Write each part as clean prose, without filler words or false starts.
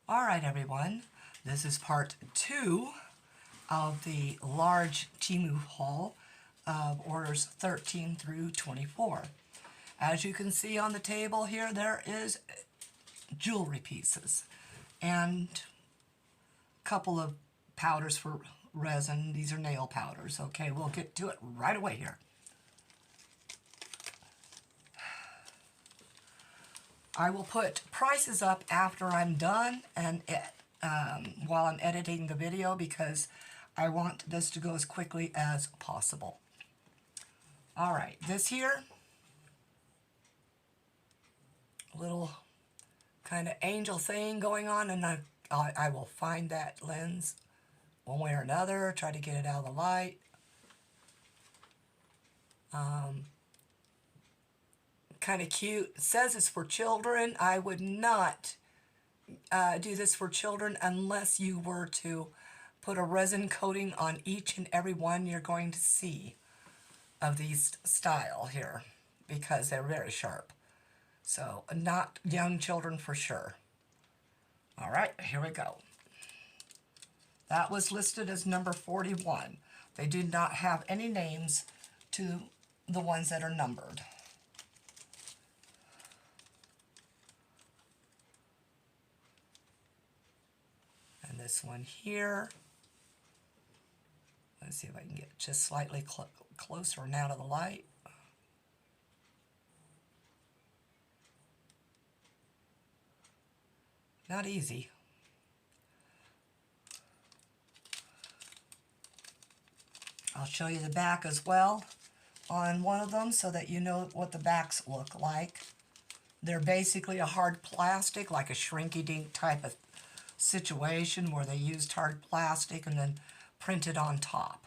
Alright everyone, this is part 2 of the large Temu haul of orders 13 through 24. As you can see on the table here, there is jewelry pieces and a couple of powders for resin. These are nail powders. Okay, we'll get to it right away here. I will put prices up after I'm done and while I'm editing the video because I want this to go as quickly as possible. Alright, this here, little kind of angel thing going on, and I will find that lens one way or another, try to get it out of the light. Kind of cute. It says it's for children. I would not do this for children unless you were to put a resin coating on each and every one you're going to see of these style here, because they're very sharp. So not young children for sure. All right, here we go. That was listed as number 41. They did not have any names to the ones that are numbered. And this one here, let's see if I can get just slightly closer now to the light. Not easy. I'll show you the back as well on one of them so that you know what the backs look like. They're basically a hard plastic, like a shrinky-dink type of situation where they used hard plastic and then printed on top.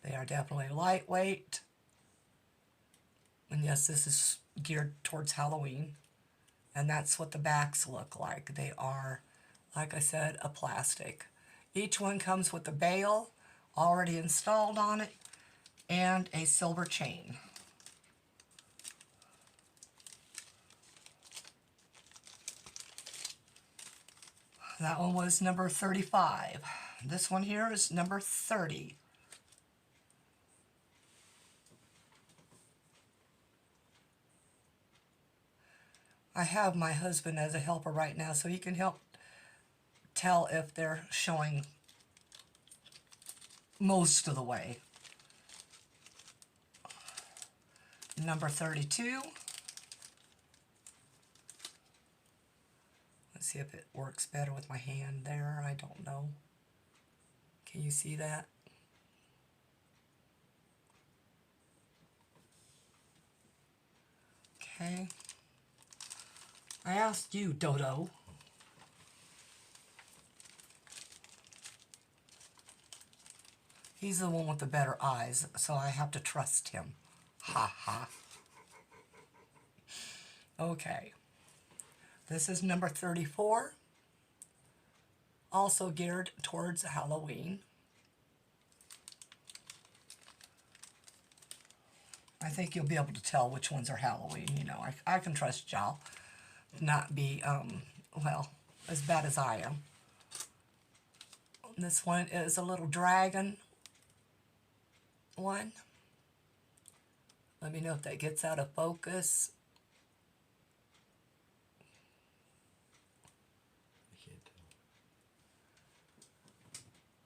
They are definitely lightweight. And yes, this is geared towards Halloween. And that's what the backs look like. They are, like I said, a plastic. Each one comes with a bail already installed on it and a silver chain. That one was number 35. This one here is number 30. I have my husband as a helper right now, so he can help tell if they're showing most of the way. Number 32. Let's see if it works better with my hand there. I don't know. Can you see that? Okay. I asked you, Dodo. He's the one with the better eyes, so I have to trust him. Ha ha. Okay. This is number 34. Also geared towards Halloween. I think you'll be able to tell which ones are Halloween. You know, I can trust y'all not be, well, as bad as I am. This one is a little dragon one. Let me know if that gets out of focus.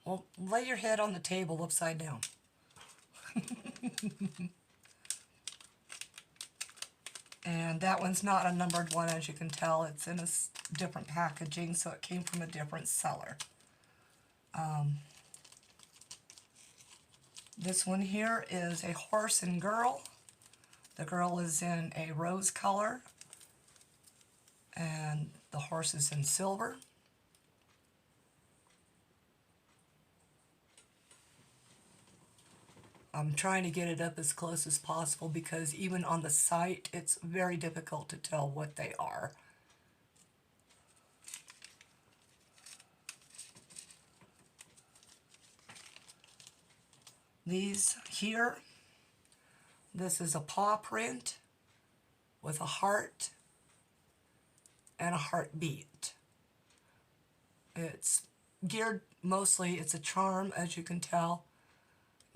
Well, lay your head on the table upside down. And that one's not a numbered one, as you can tell. It's in a different packaging, so it came from a different seller. This one here is a horse and girl. The girl is in a rose color, and the horse is in silver. I'm trying to get it up as close as possible because even on the site, it's very difficult to tell what they are. These here, this is a paw print with a heart and a heartbeat. It's geared mostly, it's a charm, as you can tell,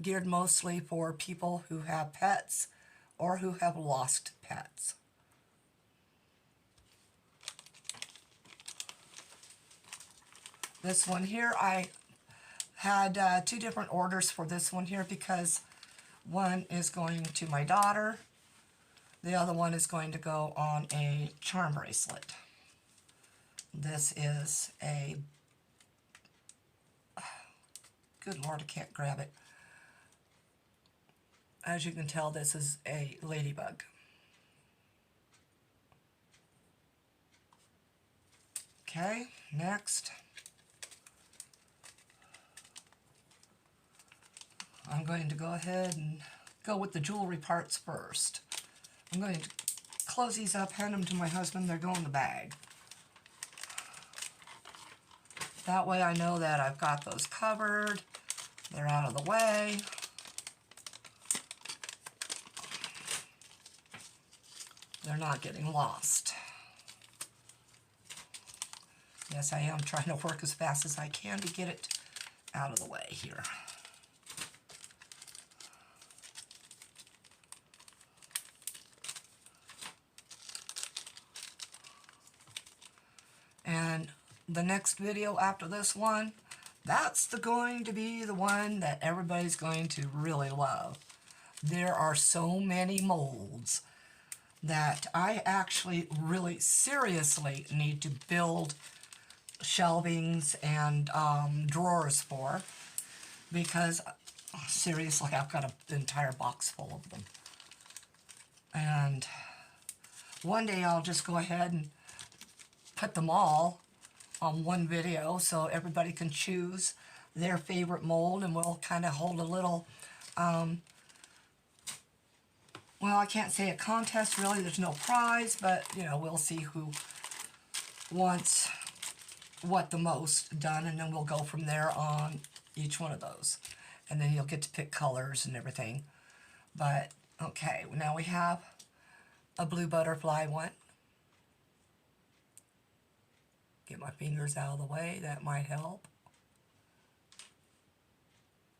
geared mostly for people who have pets or who have lost pets. This one here, I had 2 different orders for this one here because one is going to my daughter, the other one is going to go on a charm bracelet. This is a, good Lord, I can't grab it. As you can tell, this is a ladybug. Okay, next. I'm going to go ahead and go with the jewelry parts first. I'm going to close these up, hand them to my husband, they're going in the bag. That way I know that I've got those covered, they're out of the way. They're not getting lost. Yes, I am trying to work as fast as I can to get it out of the way here. And the next video after this one, that's going to be the one that everybody's going to really love. There are so many molds that I actually really seriously need to build shelvings and drawers for, because seriously, I've got an entire box full of them. And one day I'll just go ahead and put them all on one video so everybody can choose their favorite mold, and we'll kind of hold a little, well, I can't say a contest really, there's no prize, but you know, we'll see who wants what the most done, and then we'll go from there on each one of those, and then you'll get to pick colors and everything. But okay, now we have a blue butterfly one. Get my fingers out of the way, that might help.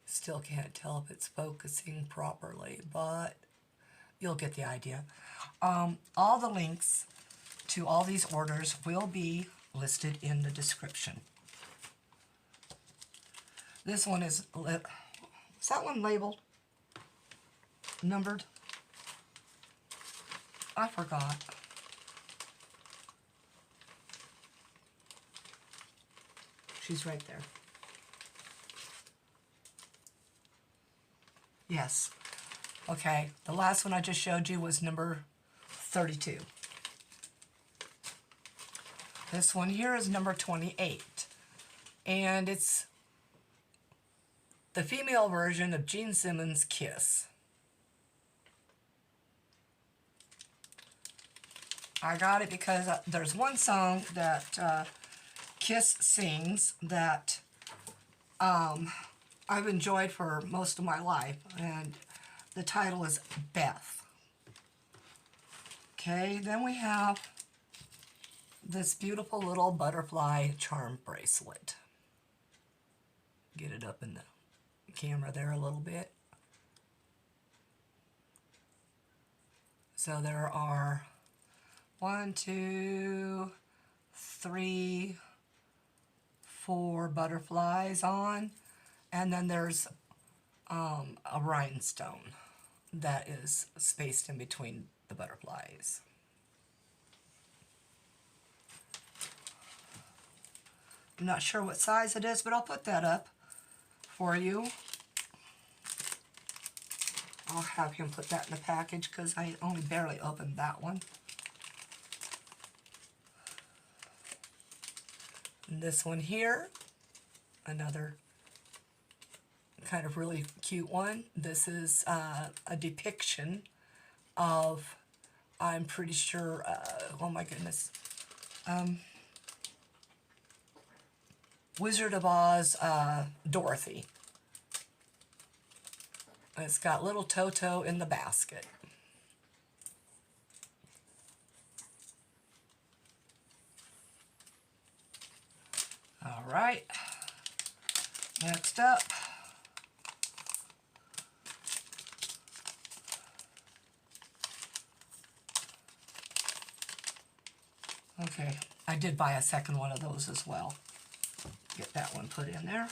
Still can't tell if it's focusing properly, but you'll get the idea. All the links to all these orders will be listed in the description. This one is that one labeled? Numbered? I forgot. She's right there. Yes. Okay, the last one I just showed you was number 32. This one here is number 28. And it's the female version of Gene Simmons' Kiss. I got it because there's one song that Kiss sings that I've enjoyed for most of my life, and the title is Beth. Okay, then we have this beautiful little butterfly charm bracelet. Get it up in the camera there a little bit. So there are 1, 2, 3, 4 butterflies on, and then there's a rhinestone that is spaced in between the butterflies. I'm not sure what size it is, but I'll put that up for you. I'll have him put that in the package because I only barely opened that one. And this one here, another kind of really cute one. This is a depiction of, I'm pretty sure, oh my goodness, Wizard of Oz, Dorothy. It's got little Toto in the basket. All right. Next up. Okay, I did buy a second one of those as well. Get that one put in there.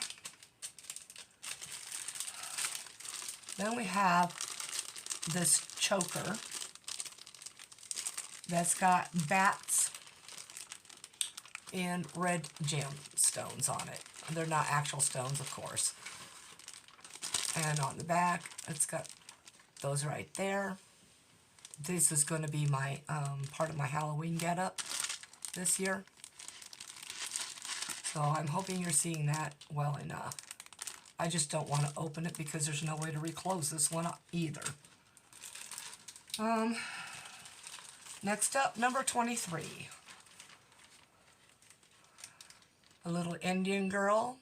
Then we have this choker that's got bats and red gemstones on it. They're not actual stones, of course. And on the back, it's got those right there. This is going to be my part of my Halloween getup this year. So I'm hoping you're seeing that well enough. I just don't want to open it because there's no way to reclose this one either. Next up, number 23. A little Indian girl,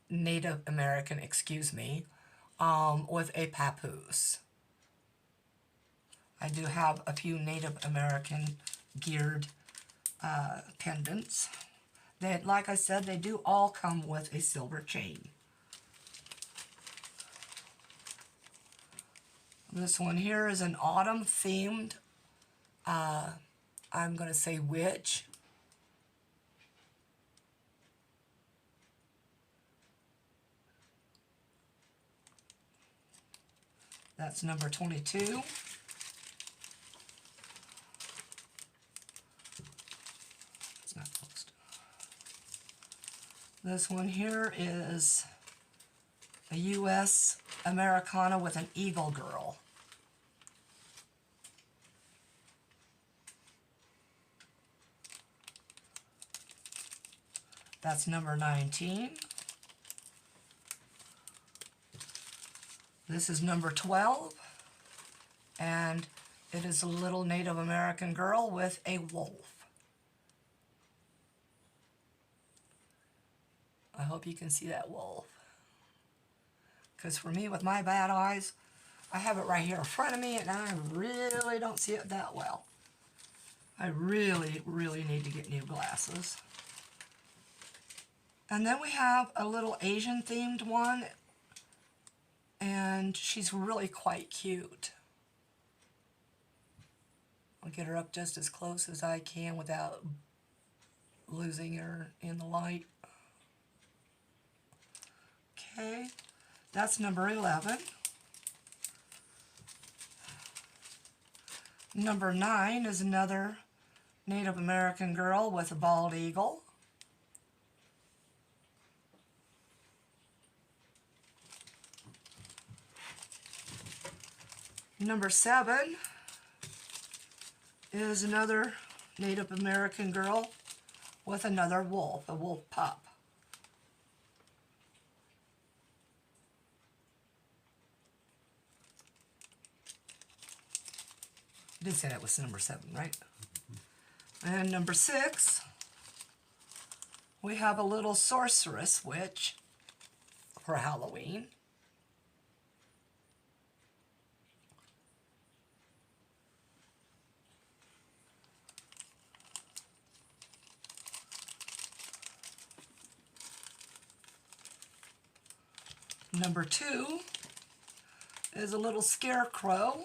Native American, excuse me, with a papoose. I do have a few Native American geared pendants. They, like I said, they do all come with a silver chain. This one here is an autumn themed, I'm going to say witch. That's number 22. It's not closed. This one here is a U.S. Americana with an eagle girl. That's number 19. This is number 12, and it is a little Native American girl with a wolf. I hope you can see that wolf. Because for me, with my bad eyes, I have it right here in front of me, and I really don't see it that well. I really, really need to get new glasses. And then we have a little Asian-themed one, and she's really quite cute. I'll get her up just as close as I can without losing her in the light. Okay, that's number 11. Number 9 is another Native American girl with a bald eagle. Number 7 is another Native American girl with another wolf, a wolf pup. I did say that was number 7, right? And number 6, we have a little sorceress witch for Halloween. Number 2 is a little scarecrow.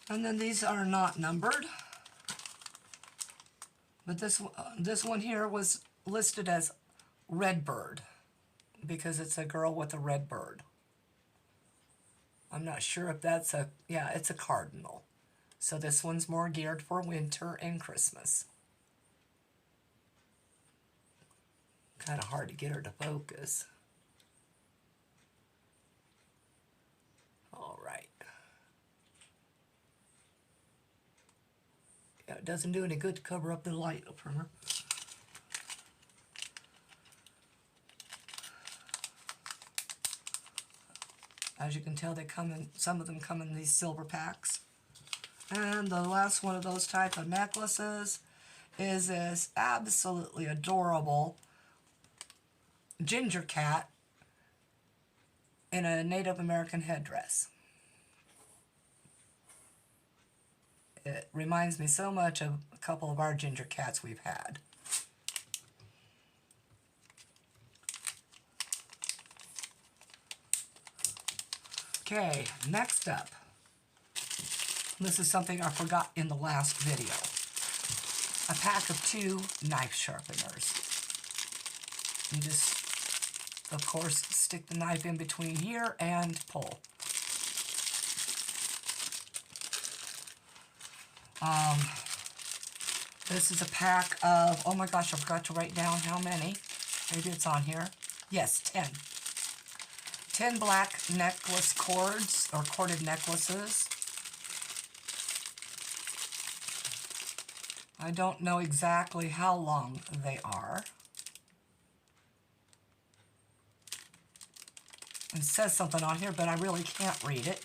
And then these are not numbered. But this one here was listed as Redbird because it's a girl with a red bird. I'm not sure if that's a, yeah, it's a cardinal. So this one's more geared for winter and Christmas. Kind of hard to get her to focus. All right. Yeah, it doesn't do any good to cover up the light from her. As you can tell, they come in, some of them come in these silver packs. And the last one of those type of necklaces is this absolutely adorable ginger cat in a Native American headdress. It reminds me so much of a couple of our ginger cats we've had. Okay, next up. This is something I forgot in the last video. A pack of 2 knife sharpeners. You just, of course, stick the knife in between here and pull. This is a pack of, oh my gosh, I forgot to write down how many. Maybe it's on here. Yes, 10. 10 black necklace cords, or corded necklaces. I don't know exactly how long they are. It says something on here, but I really can't read it.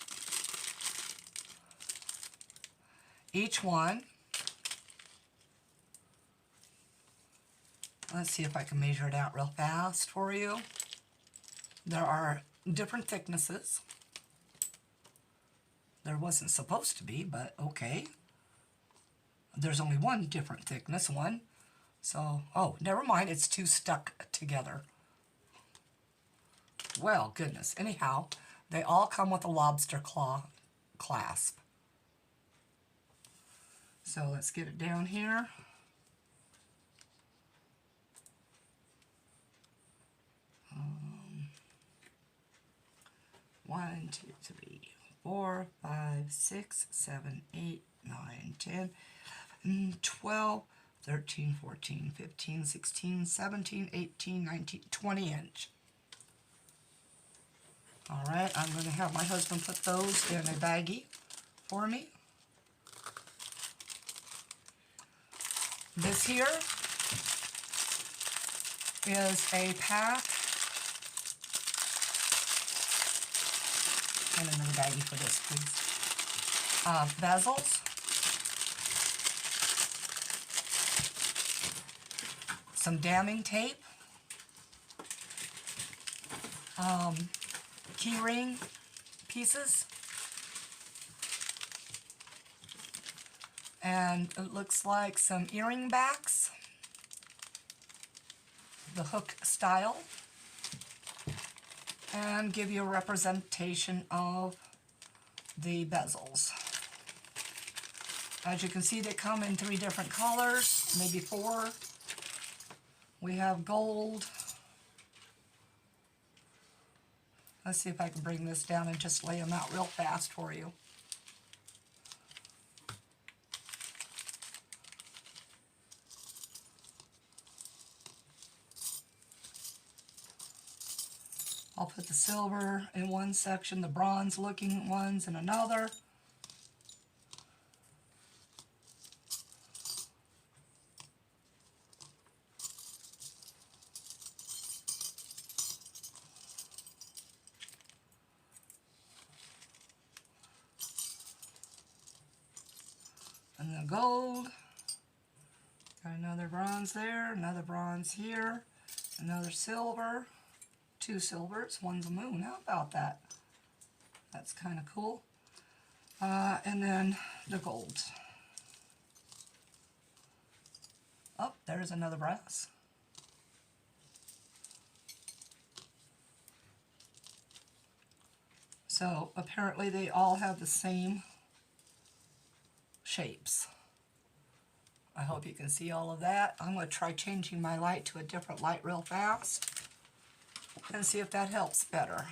Each one, let's see if I can measure it out real fast for you. There are different thicknesses. There wasn't supposed to be, but okay. There's only one different thickness, one. So, oh, never mind, it's 2 stuck together. Well, goodness. Anyhow, they all come with a lobster claw clasp. So let's get it down here. One, 2, 3, 4, 5, 6, 7, 8, 9, 10, 12, 13, 14, 15, 16, 17, 18, 19, 20 inch. Alright, I'm going to have my husband put those in a baggie for me. This here is a pack, and another baggie for this, please, of bezels. Some damming tape, key ring pieces, and it looks like some earring backs, the hook style, and give you a representation of the bezels. As you can see, they come in 3 different colors, maybe 4. We have gold. Let's see if I can bring this down and just lay them out real fast for you. I'll put the silver in one section, the bronze looking ones in another. And the gold, got another bronze there, another bronze here, another silver, 2 silvers, one's a moon. How about that? That's kind of cool. And then the gold. Oh, there's another brass. So apparently they all have the same shapes. I hope you can see all of that. I'm going to try changing my light to a different light real fast and see if that helps better.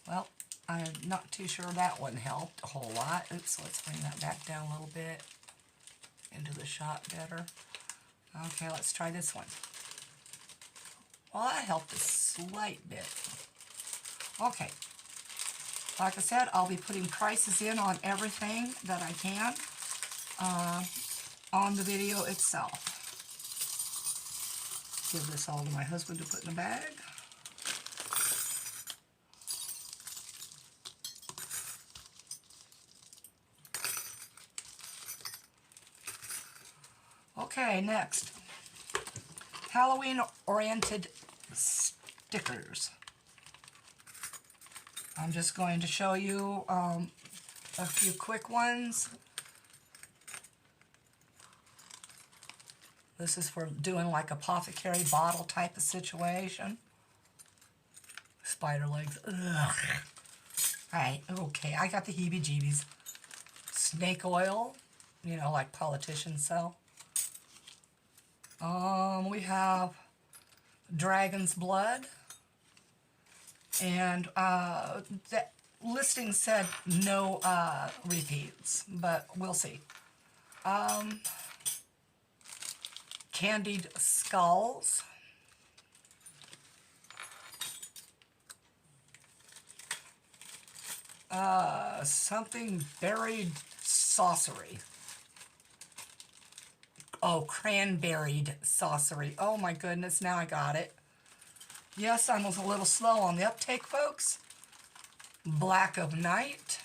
Well, I'm not too sure that one helped a whole lot. Oops, let's bring that back down a little bit into the shot better. Okay, let's try this one. Well, that helped a slight bit. Okay. Like I said, I'll be putting prices in on everything that I can on the video itself. Give this all to my husband to put in a bag. Okay, next. Halloween-oriented stickers. I'm just going to show you a few quick ones. This is for doing like apothecary bottle type of situation. Spider legs. Ugh. Alright, okay, I got the heebie-jeebies. Snake oil, you know, like politicians sell. We have dragon's blood. And the listing said no repeats, but we'll see. Candied skulls. Something buried sorcery. Oh, cranberried sorcery. Oh my goodness, now I got it. Yes, I was a little slow on the uptake, folks. Black of night.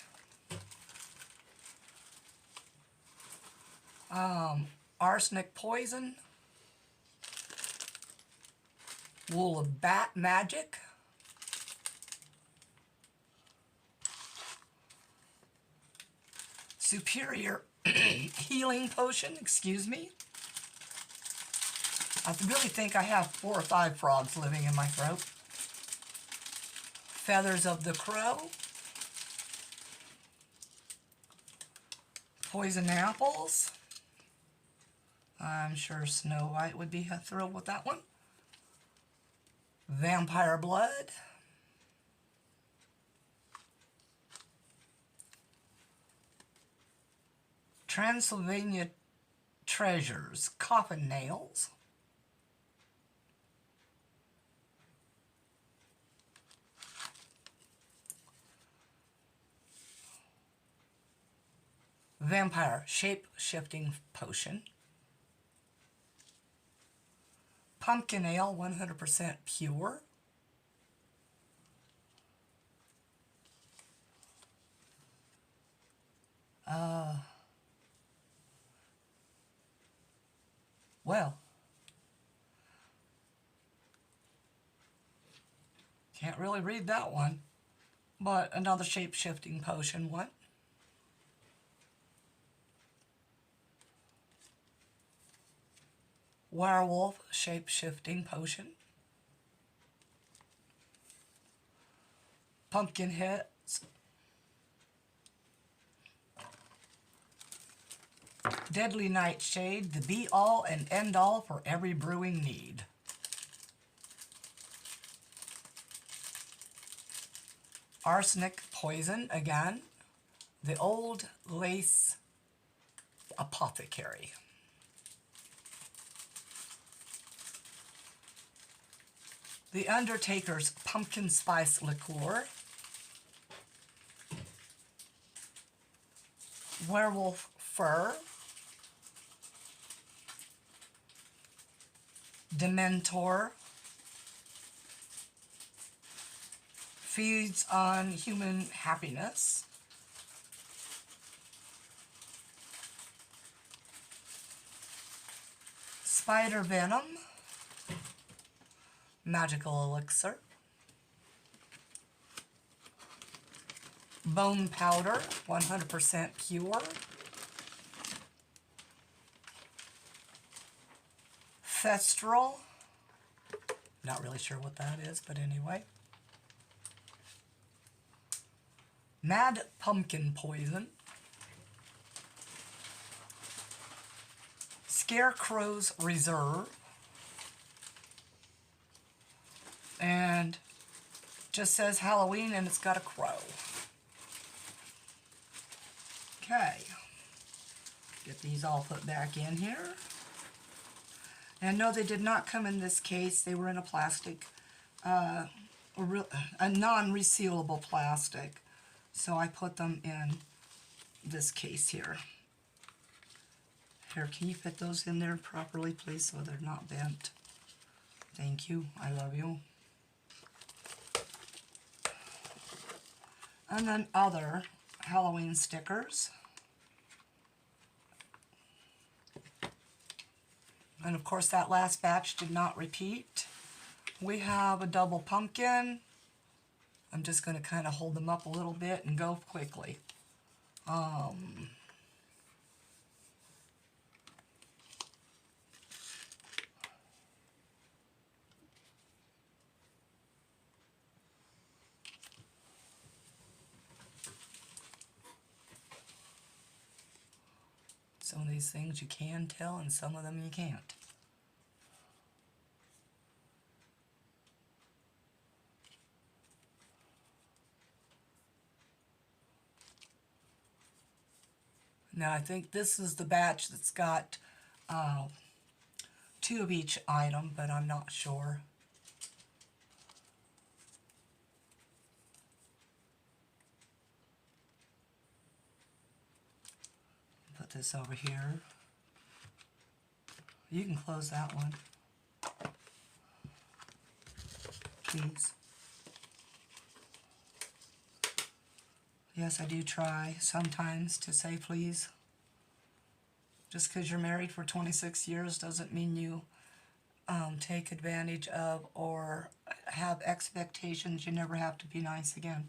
Arsenic poison. Wool of bat magic. Superior healing potion, excuse me. I really think I have 4 or 5 frogs living in my throat. Feathers of the crow. Poison apples. I'm sure Snow White would be thrilled with that one. Vampire blood. Transylvania treasures. Coffin nails. Vampire shape-shifting potion. Pumpkin ale, 100% pure. Well, can't really read that one, but another shape-shifting potion one. Werewolf shape-shifting potion. Pumpkin heads. Deadly nightshade, the be-all and end-all for every brewing need. Arsenic poison, again. The old lace apothecary. The Undertaker's pumpkin spice liqueur. Werewolf fur. Dementor. Feeds on human happiness. Spider venom. Magical elixir. Bone powder, 100% pure. Thestral. Not really sure what that is, but anyway. Mad pumpkin poison. Scarecrow's reserve. And just says Halloween and it's got a crow. Okay. Get these all put back in here. And no, they did not come in this case. They were in a plastic, a non-resealable plastic. So I put them in this case here. Here, can you fit those in there properly, please, so they're not bent? Thank you. I love you. And then other Halloween stickers. And of course that last batch did not repeat. We have a double pumpkin, I'm just going to kind of hold them up a little bit and go quickly. Some of these things you can tell and some of them you can't. Now I think this is the batch that's got 2 of each item, but I'm not sure. Put this over here. You can close that one, please. Yes, I do try sometimes to say please. Just because you're married for 26 years doesn't mean you take advantage of or have expectations. You never have to be nice again.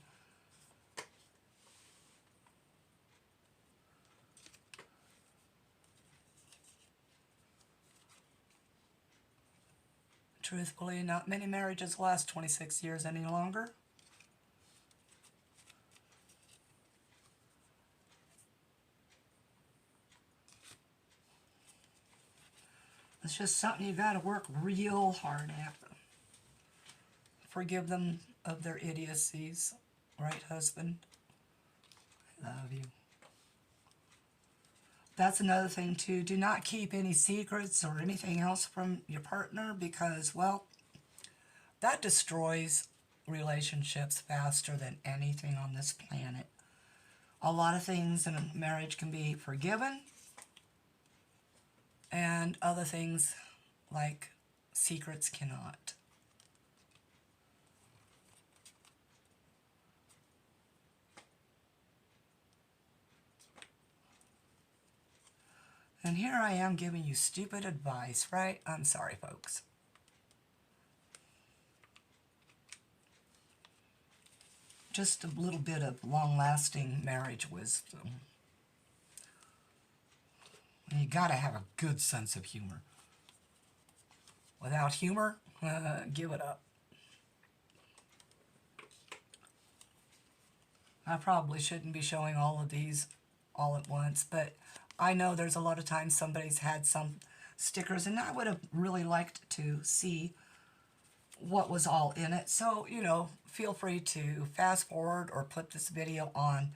Truthfully, not many marriages last 26 years any longer. It's just something you got to work real hard at. Forgive them of their idiocies, right, husband? I love you. That's another thing too. Do not keep any secrets or anything else from your partner because, well, that destroys relationships faster than anything on this planet. A lot of things in a marriage can be forgiven, and other things like secrets cannot. And here I am giving you stupid advice, right? I'm sorry, folks. Just a little bit of long-lasting marriage wisdom. And you gotta have a good sense of humor. Without humor, give it up. I probably shouldn't be showing all of these all at once, but I know there's a lot of times somebody's had some stickers, and I would have really liked to see what was all in it. So, you know, feel free to fast forward or put this video on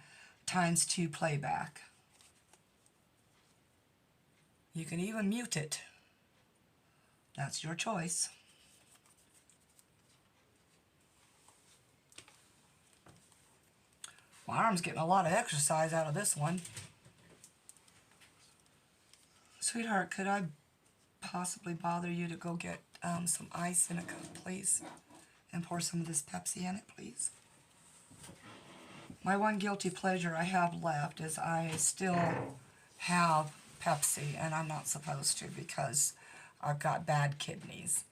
×2 playback. You can even mute it. That's your choice. My arm's getting a lot of exercise out of this one. Sweetheart, could I possibly bother you to go get some ice in a cup, please? And pour some of this Pepsi in it, please. My one guilty pleasure I have left is I still have Pepsi, and I'm not supposed to because I've got bad kidneys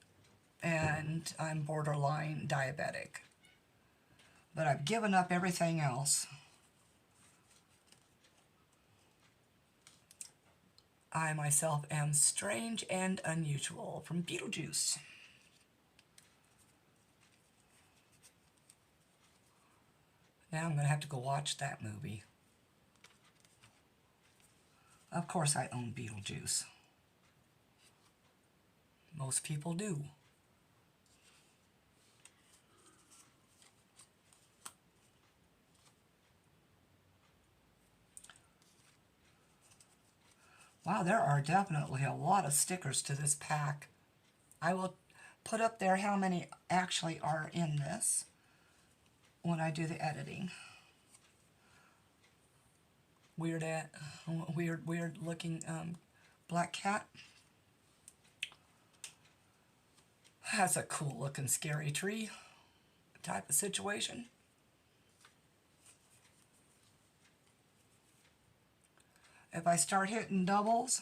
and I'm borderline diabetic. But I've given up everything else. I myself am strange and unusual from Beetlejuice. Now I'm going to have to go watch that movie. Of course I own Beetlejuice. Most people do. Wow, there are definitely a lot of stickers to this pack. I will put up there how many actually are in this when I do the editing. Weird looking black cat. That's a cool looking scary tree type of situation. If I start hitting doubles,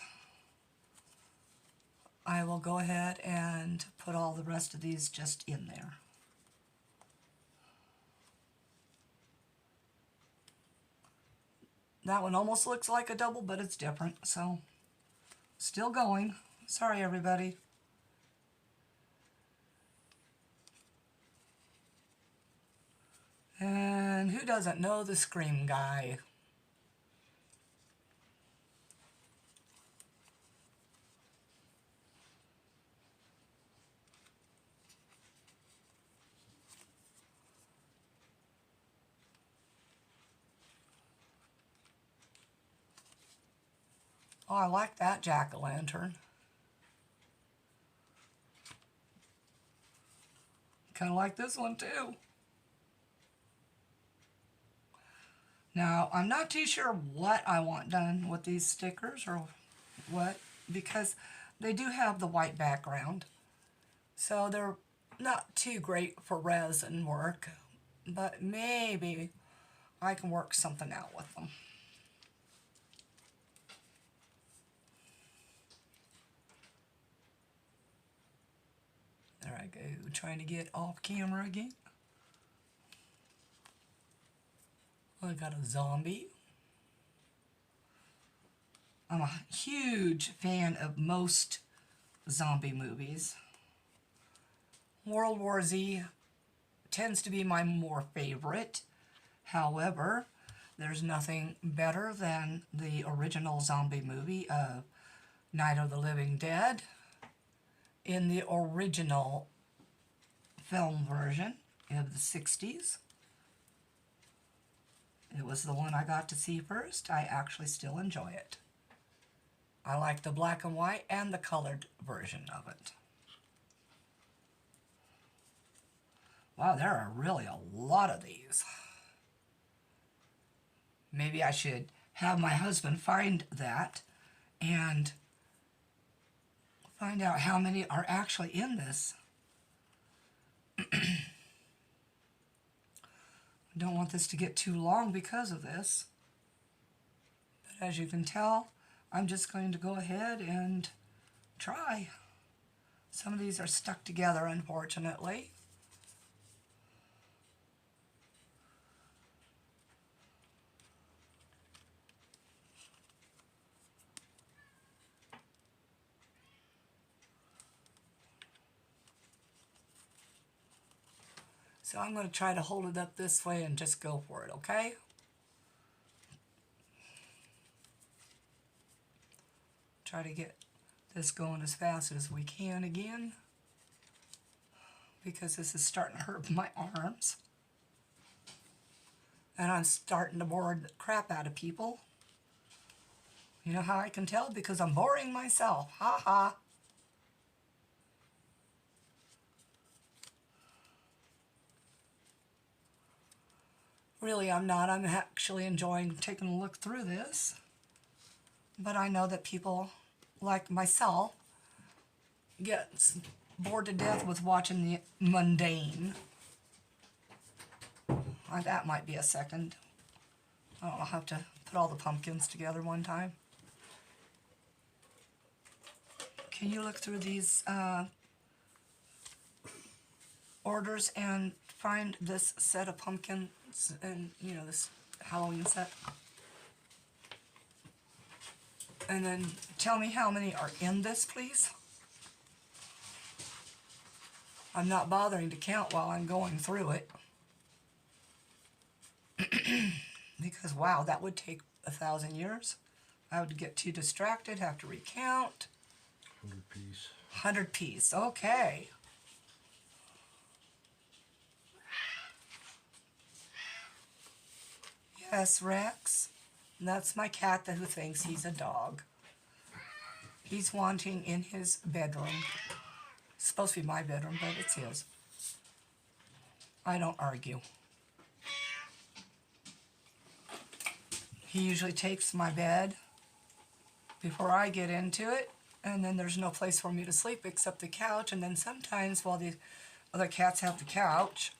I will go ahead and put all the rest of these just in there. That one almost looks like a double, but it's different, so still going. Sorry, everybody. And who doesn't know the Scream guy? Oh, I like that jack-o'-lantern. Kind of like this one too. Now, I'm not too sure what I want done with these stickers or what, because they do have the white background. So they're not too great for resin work, but maybe I can work something out with them. There I go, trying to get off camera again. I got a zombie. I'm a huge fan of most zombie movies. World War Z tends to be my more favorite. However, there's nothing better than the original zombie movie of Night of the Living Dead in the original film version of the 60s. It was the one I got to see first. I actually still enjoy it. I like the black and white and the colored version of it. Wow, there are really a lot of these. Maybe I should have my husband find that and find out how many are actually in this. I don't want this to get too long because of this. But as you can tell, I'm just going to go ahead and try. Some of these are stuck together, unfortunately. So I'm going to try to hold it up this way and just go for it, okay? Try to get this going as fast as we can again, because this is starting to hurt my arms. And I'm starting to bore the crap out of people. You know how I can tell? Because I'm boring myself. Ha ha. Really, I'm not. I'm actually enjoying taking a look through this. But I know that people like myself get bored to death with watching the mundane. That might be a second. I'll have to put all the pumpkins together one time. Can you look through these orders and find this set of pumpkins and, you know, this Halloween set? And then tell me how many are in this, please. I'm not bothering to count while I'm going through it. Because, wow, that would take 1,000 years. I would get too distracted, have to recount. 100 piece. 100 piece, okay. Yes, Rex. That's my cat who thinks he's a dog. He's wanting in his bedroom. It's supposed to be my bedroom, but it's his. I don't argue. He usually takes my bed before I get into it, and then there's no place for me to sleep except the couch, and then sometimes while the other cats have the couch,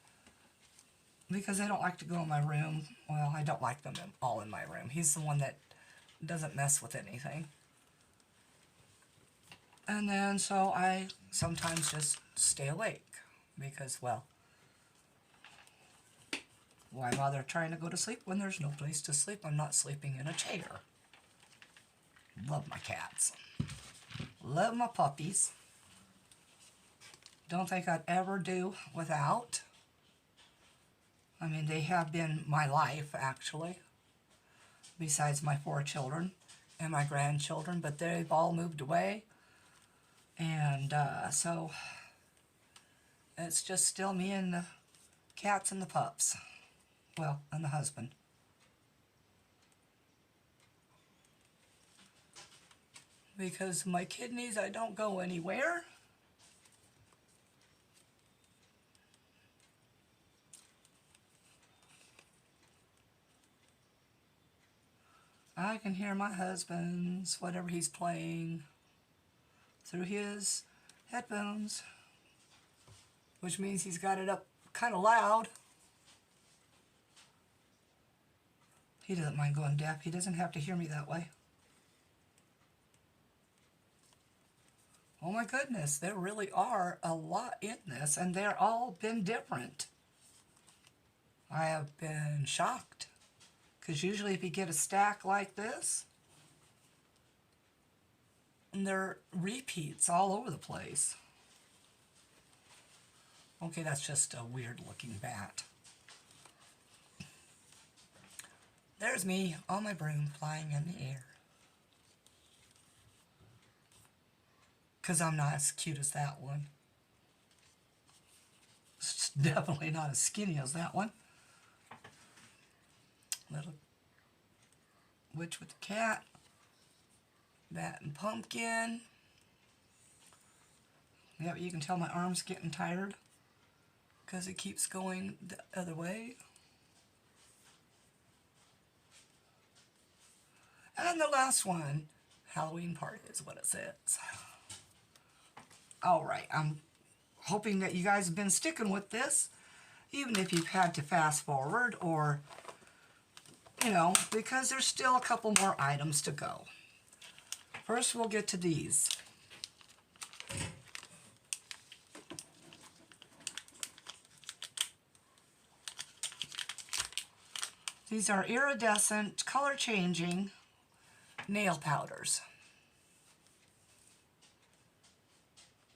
because they don't like to go in my room. Well, I don't like them all in my room. He's the one that doesn't mess with anything. And then so I sometimes just stay awake because, well, Why bother trying to go to sleep when there's no place to sleep? I'm not sleeping in a chair. Love my cats. Love my puppies. Don't think I'd ever do without. I mean, they have been my life, actually, besides my 4 children and my grandchildren, but they've all moved away. And so it's just still me and the cats and the pups. Well, and the husband. Because of my kidneys, I don't go anywhere. I can hear my husband's, whatever he's playing, through his headphones, which means he's got it up kind of loud. He doesn't mind going deaf. He doesn't have to hear me that way. Oh my goodness, there really are a lot in this, and they're all been different. I have been shocked, because usually if you get a stack like this, and they're repeats all over the place. Okay, that's just a weird looking bat. There's me on my broom flying in the air. Because I'm not as cute as that one. It's definitely not as skinny as that one. Little witch with the cat. Bat and pumpkin. Yep, you can tell my arm's getting tired because it keeps going the other way. And the last one, Halloween party is what it says. Alright, I'm hoping that you guys have been sticking with this, even if you've had to fast forward or, you know, because there's still a couple more items to go. First, we'll get to these. These are iridescent, color-changing nail powders,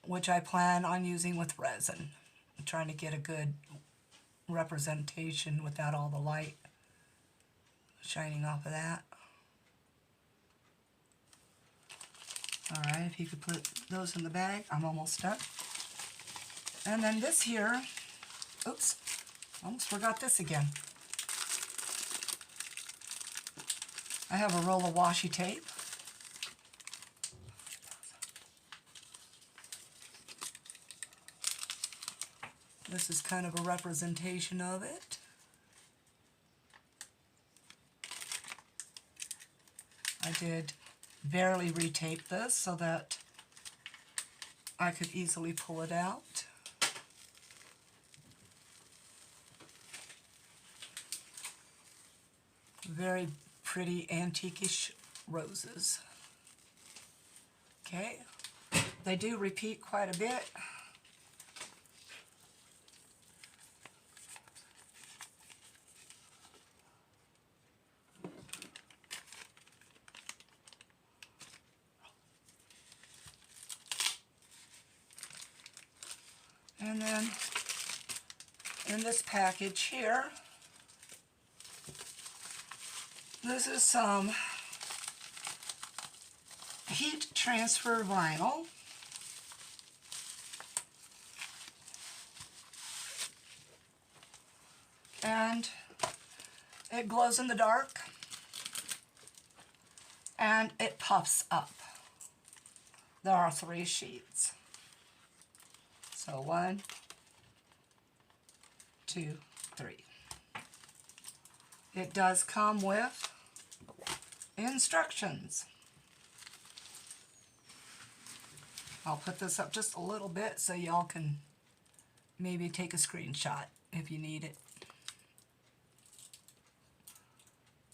which I plan on using with resin. I'm trying to get a good representation without all the light shining off of that. Alright, if you could put those in the bag, I'm almost done. And then this here, oops, almost forgot this again. I have a roll of washi tape. This is kind of a representation of it. I did barely retape this so that I could easily pull it out. Very pretty antique-ish roses. Okay, they do repeat quite a bit. And then in this package here, this is some heat transfer vinyl. And it glows in the dark. And it puffs up. There are 3 sheets. So 1, 2, 3. It does come with instructions. I'll put this up just a little bit so y'all can maybe take a screenshot if you need it.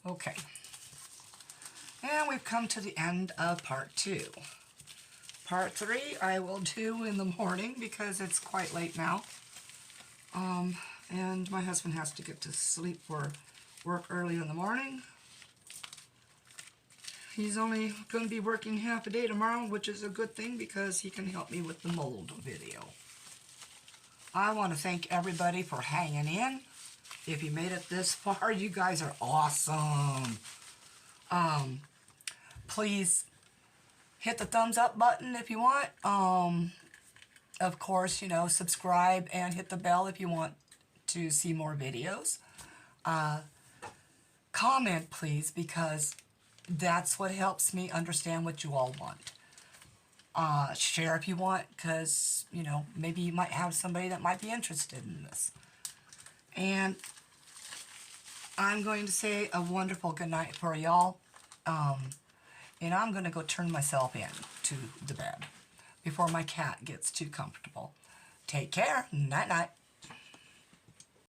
Okay. And we've come to the end of part 2. Part 3 I will do in the morning because it's quite late now. And my husband has to get to sleep for work early in the morning. He's only going to be working half a day tomorrow, which is a good thing because he can help me with the mold video. I want to thank everybody for hanging in. If you made it this far, you guys are awesome. Please hit the thumbs up button if you want. Of course, you know, subscribe and hit the bell if you want to see more videos. Comment, please, because that's what helps me understand what you all want. Share if you want, because, you know, maybe you might have somebody that might be interested in this. And I'm going to say a wonderful good night for y'all. And I'm going to go turn myself in to the bed before my cat gets too comfortable. Take care. Night-night.